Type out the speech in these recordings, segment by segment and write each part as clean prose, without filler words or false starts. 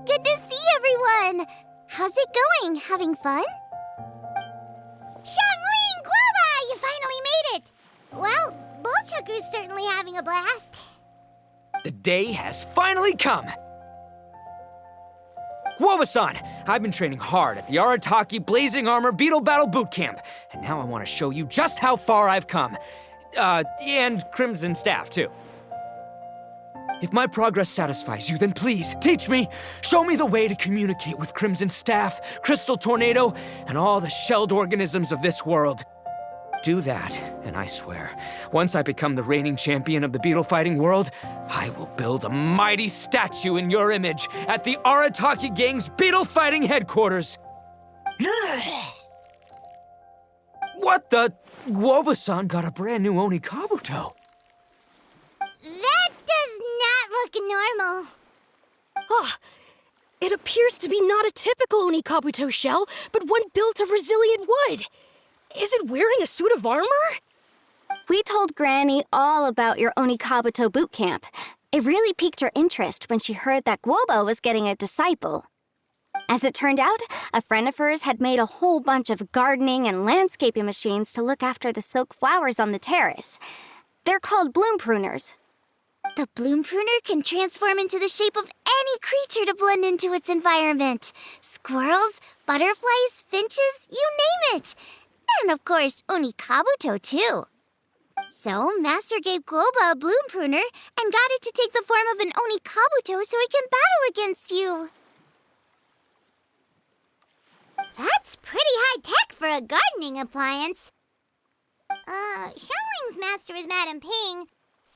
Good to see everyone! How's it going? Having fun? Xiangling Guoba! You finally made it! Well, Bullchucker's certainly having a blast. The day has finally come! Guoba-san, I've been training hard at the Arataki Blazing Armor Beetle Battle Boot Camp, and now I want to show you just how far I've come. And Crimson Staff, too. If my progress satisfies you, then please, teach me. Show me the way to communicate with Crimson Staff, Crystal Tornado, and all the shelled organisms of this world. Do that, and I swear, once I become the reigning champion of the beetle fighting world, I will build a mighty statue in your image at the Arataki Gang's beetle fighting headquarters. What the? Guoba-san got a brand new Oni Kabuto. That does not look normal. Ah, it appears to be not a typical Oni Kabuto shell, but one built of resilient wood. Is it wearing a suit of armor? We told Granny all about your Oni Kabuto boot camp. It really piqued her interest when she heard that Guoba was getting a disciple. As it turned out, a friend of hers had made a whole bunch of gardening and landscaping machines to look after the silk flowers on the terrace. They're called bloom pruners. The bloom pruner can transform into the shape of any creature to blend into its environment. Squirrels, butterflies, finches, you name it. And of course, Oni Kabuto too. So, Master gave Guoba a bloom pruner and got it to take the form of an Oni Kabuto so it can battle against you. That's pretty high-tech for a gardening appliance. Xiangling's master is Madame Ping,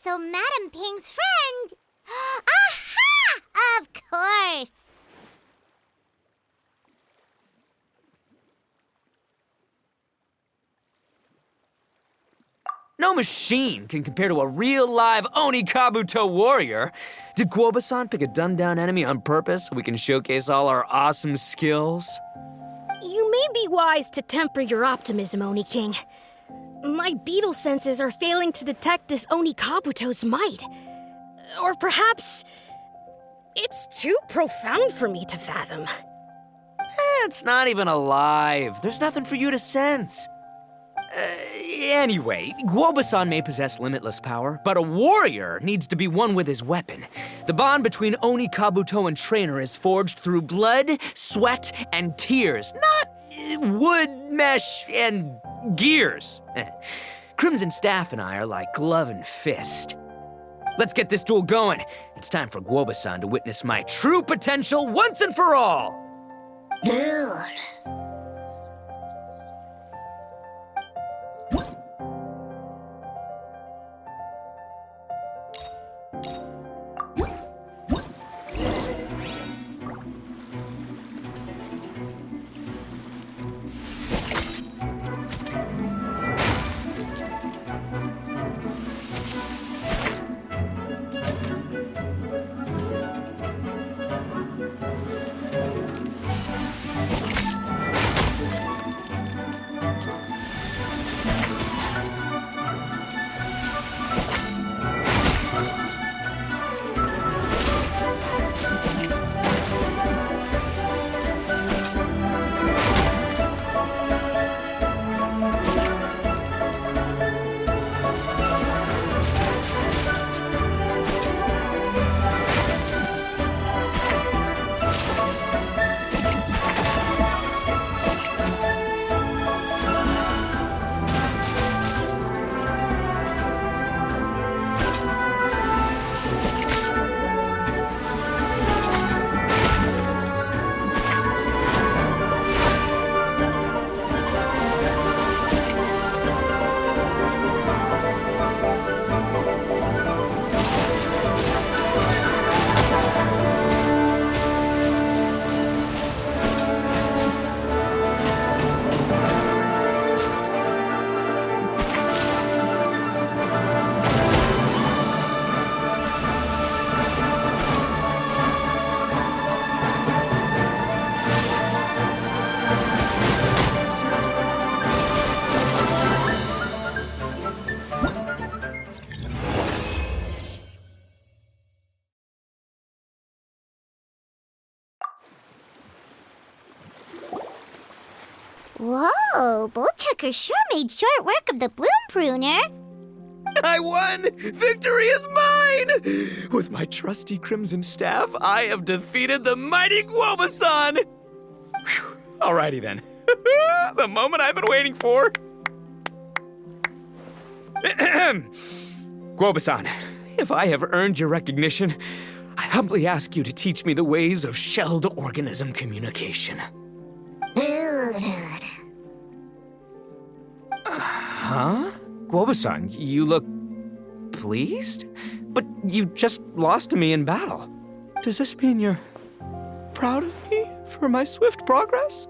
so Madame Ping's friend... Aha! Of course! No machine can compare to a real live Oni Kabuto warrior. Did Guoba-san pick a dumbed-down enemy on purpose so we can showcase all our awesome skills? You may be wise to temper your optimism, Oni King. My beetle senses are failing to detect this Oni Kabuto's might. Or perhaps it's too profound for me to fathom. It's not even alive. There's nothing for you to sense. Anyway, Guoba-san may possess limitless power, but a warrior needs to be one with his weapon. The bond between Oni Kabuto and trainer is forged through blood, sweat, and tears, not wood, mesh, and gears. Crimson Staff and I are like glove and fist. Let's get this duel going. It's time for Guoba-san to witness my true potential once and for all. Whoa, Bullchucker sure made short work of the Bloom Pruner. I won! Victory is mine! With my trusty crimson staff, I have defeated the mighty Guobasan! Whew. Alrighty then. The moment I've been waiting for. Guobasan, if I have earned your recognition, I humbly ask you to teach me the ways of shelled organism communication. Huh? Guobasan, you look pleased? But you just lost to me in battle. Does this mean you're proud of me for my swift progress?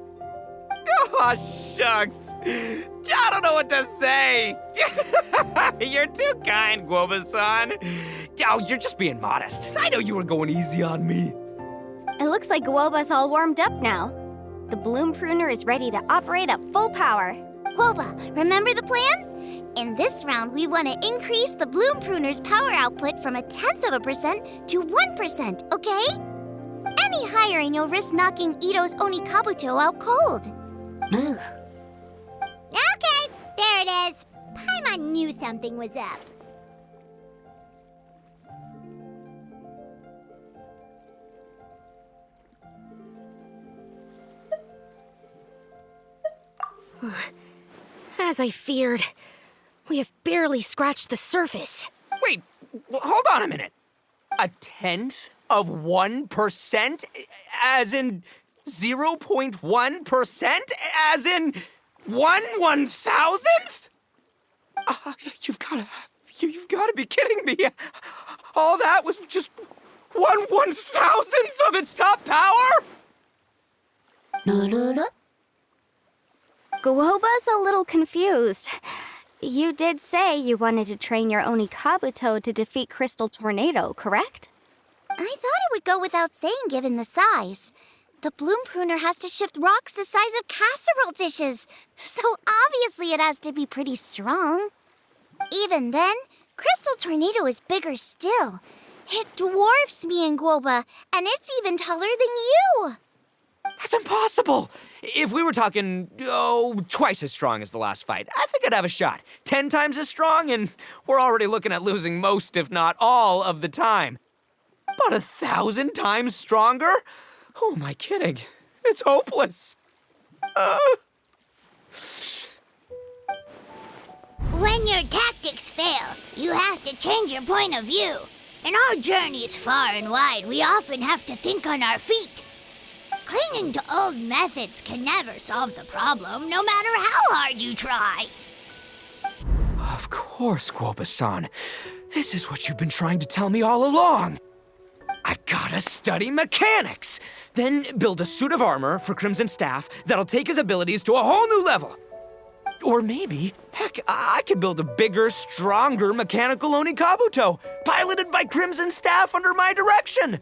Oh, shucks. I don't know what to say. You're too kind, Guobasan. Oh, you're just being modest. I know you were going easy on me. It looks like Guoba's all warmed up now. The Bloom Pruner is ready to operate at full power. Guoba, remember the plan? In this round, we want to increase the Bloom Pruner's power output from 0.1% to 1%, okay? Any higher and you'll risk knocking Ito's Oni Kabuto out cold. Okay, there it is. Paimon knew something was up. As I feared, we have barely scratched the surface. Wait, hold on a minute. 0.1%? As in 0.1%? As in 1/1000th? You've gotta be kidding me. All that was just 1/1000th of its top power? Guoba's a little confused. You did say you wanted to train your Oni Kabuto to defeat Crystal Tornado, correct? I thought it would go without saying given the size. The Bloom Pruner has to shift rocks the size of casserole dishes, so obviously it has to be pretty strong. Even then, Crystal Tornado is bigger still. It dwarfs me and Guoba, and it's even taller than you. That's impossible! If we were talking, twice as strong as the last fight, I think I'd have a shot. 10 times as strong, and we're already looking at losing most, if not all, of the time. But 1,000 times stronger? Who am I kidding? It's hopeless. When your tactics fail, you have to change your point of view. In our journeys far and wide, we often have to think on our feet. Clinging to old methods can never solve the problem, no matter how hard you try. Of course, Guoba-san. This is what you've been trying to tell me all along. I gotta study mechanics, then build a suit of armor for Crimson Staff that'll take his abilities to a whole new level. Or maybe, heck, I could build a bigger, stronger mechanical Oni Kabuto, piloted by Crimson Staff under my direction.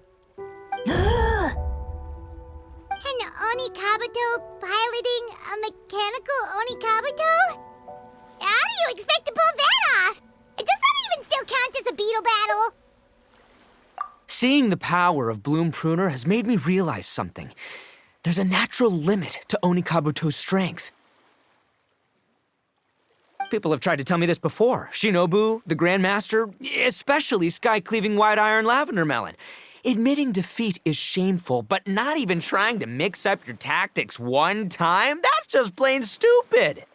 An Oni Kabuto piloting a mechanical Oni Kabuto? How do you expect to pull that off? Does that even still count as a beetle battle? Seeing the power of Bloom Pruner has made me realize something. There's a natural limit to Oni Kabuto's strength. People have tried to tell me this before. Shinobu, the Grandmaster, especially Sky-Cleaving White Iron Lavender Melon. Admitting defeat is shameful, but not even trying to mix up your tactics one time? That's just plain stupid.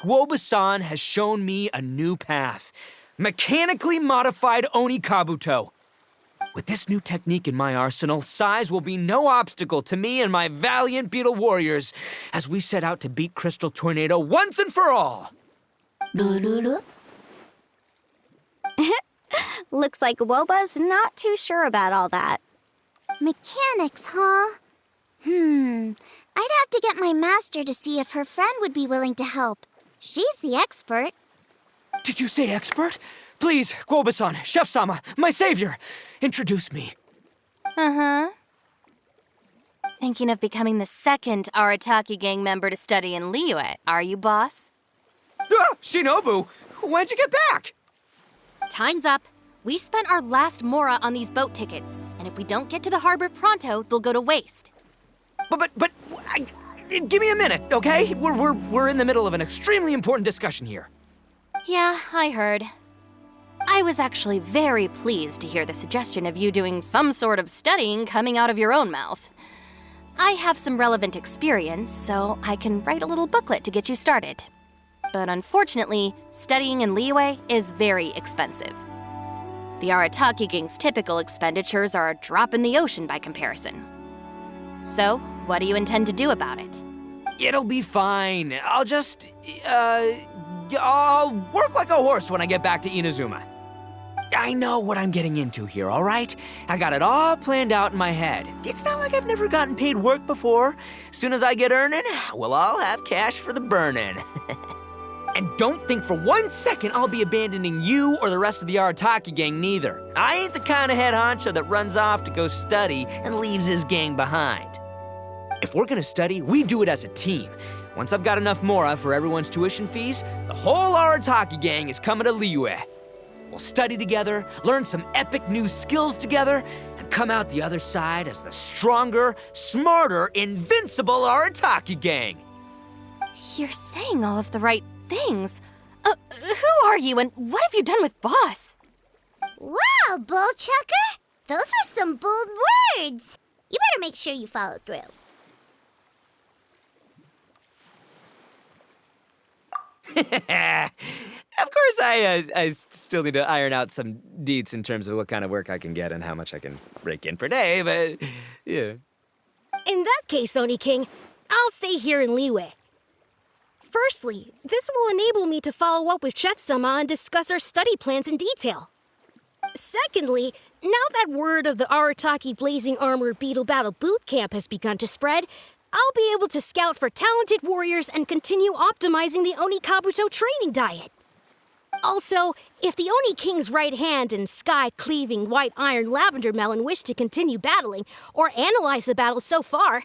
Guoba-san has shown me a new path. Mechanically modified Oni Kabuto. With this new technique in my arsenal, size will be no obstacle to me and my valiant beetle warriors as we set out to beat Crystal Tornado once and for all. Looks like Woba's not too sure about all that. Mechanics, huh? I'd have to get my master to see if her friend would be willing to help. She's the expert. Did you say expert? Please, Guoba-san, Chef-sama, my savior, introduce me. Uh-huh. Thinking of becoming the second Arataki gang member to study in Liyue, are you, boss? Shinobu, when'd you get back? Time's up. We spent our last mora on these boat tickets, and if we don't get to the harbor pronto, they'll go to waste. But Give me a minute, okay? We're in the middle of an extremely important discussion here. Yeah, I heard. I was actually very pleased to hear the suggestion of you doing some sort of studying coming out of your own mouth. I have some relevant experience, so I can write a little booklet to get you started. But unfortunately, studying in Liyue is very expensive. The Arataki Gang's typical expenditures are a drop in the ocean by comparison. So, what do you intend to do about it? It'll be fine. I'll work like a horse when I get back to Inazuma. I know what I'm getting into here, all right? I got it all planned out in my head. It's not like I've never gotten paid work before. Soon as I get earning, we'll all have cash for the burning. And don't think for 1 second I'll be abandoning you or the rest of the Arataki gang neither. I ain't the kind of head honcho that runs off to go study and leaves his gang behind. If we're gonna study, we do it as a team. Once I've got enough mora for everyone's tuition fees, the whole Arataki gang is coming to Liyue. We'll study together, learn some epic new skills together, and come out the other side as the stronger, smarter, invincible Arataki gang. You're saying all of the right things. Who are you and what have you done with Boss? Wow, Bull Chucker! Those were some bold words! You better make sure you follow through. Of course, I still need to iron out some deets in terms of what kind of work I can get and how much I can rake in per day, but yeah. In that case, Oni King, I'll stay here in Liyue. Firstly, this will enable me to follow up with Chef-sama and discuss our study plans in detail. Secondly, now that word of the Arataki Blazing Armor Beetle Battle Boot Camp has begun to spread, I'll be able to scout for talented warriors and continue optimizing the Oni Kabuto training diet. Also, if the Oni King's right hand and sky-cleaving white iron lavender melon wish to continue battling or analyze the battle so far,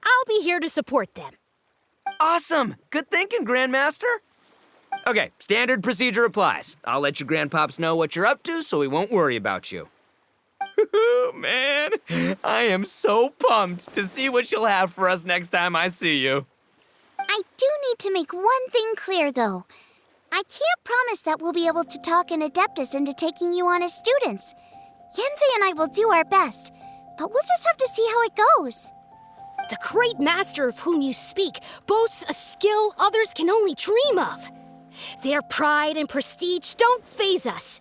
I'll be here to support them. Awesome! Good thinking, Grandmaster. Okay, standard procedure applies. I'll let your grandpops know what you're up to so we won't worry about you. Man, I am so pumped to see what you'll have for us next time I see you. I do need to make one thing clear, though. I can't promise that we'll be able to talk an Adeptus into taking you on as students. Yanfei and I will do our best, but we'll just have to see how it goes. The great master of whom you speak boasts a skill others can only dream of. Their pride and prestige don't faze us.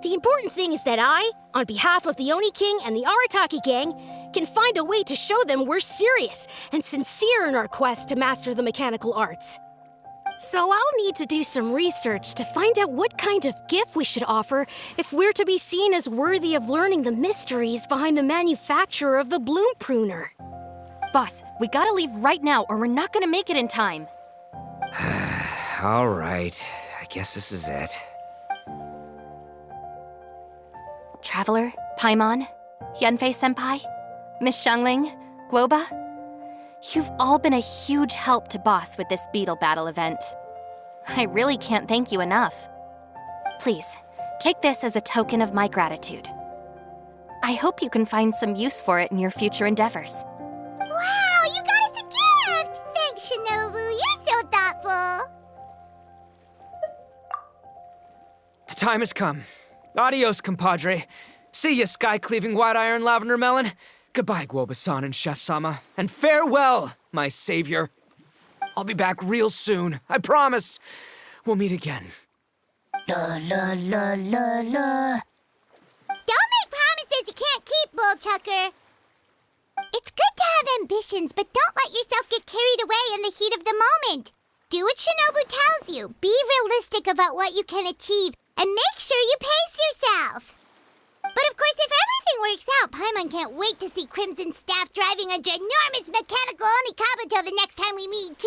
The important thing is that I, on behalf of the Oni King and the Arataki gang, can find a way to show them we're serious and sincere in our quest to master the mechanical arts. So I'll need to do some research to find out what kind of gift we should offer if we're to be seen as worthy of learning the mysteries behind the manufacture of the bloom pruner. Boss, we gotta leave right now or we're not gonna make it in time. All right, I guess this is it. Traveler, Paimon, Yanfei-senpai, Miss Xiangling, Guoba, you've all been a huge help to Boss with this beetle battle event. I really can't thank you enough. Please, take this as a token of my gratitude. I hope you can find some use for it in your future endeavors. Wow, you got us a gift! Thanks, Shinobu. You're so thoughtful. The time has come. Adios, compadre. See ya, sky-cleaving white iron lavender melon. Goodbye, Guoba-san and Chef-sama. And farewell, my savior. I'll be back real soon. I promise. We'll meet again. La la la la la. Don't make promises you can't keep, Bull Chucker. It's good to have ambitions, but don't let yourself get carried away in the heat of the moment. Do what Shinobu tells you. Be realistic about what you can achieve, and make sure you pace yourself. But of course, if everything works out, Paimon can't wait to see Crimson Staff driving a ginormous mechanical Onikabuto the next time we meet.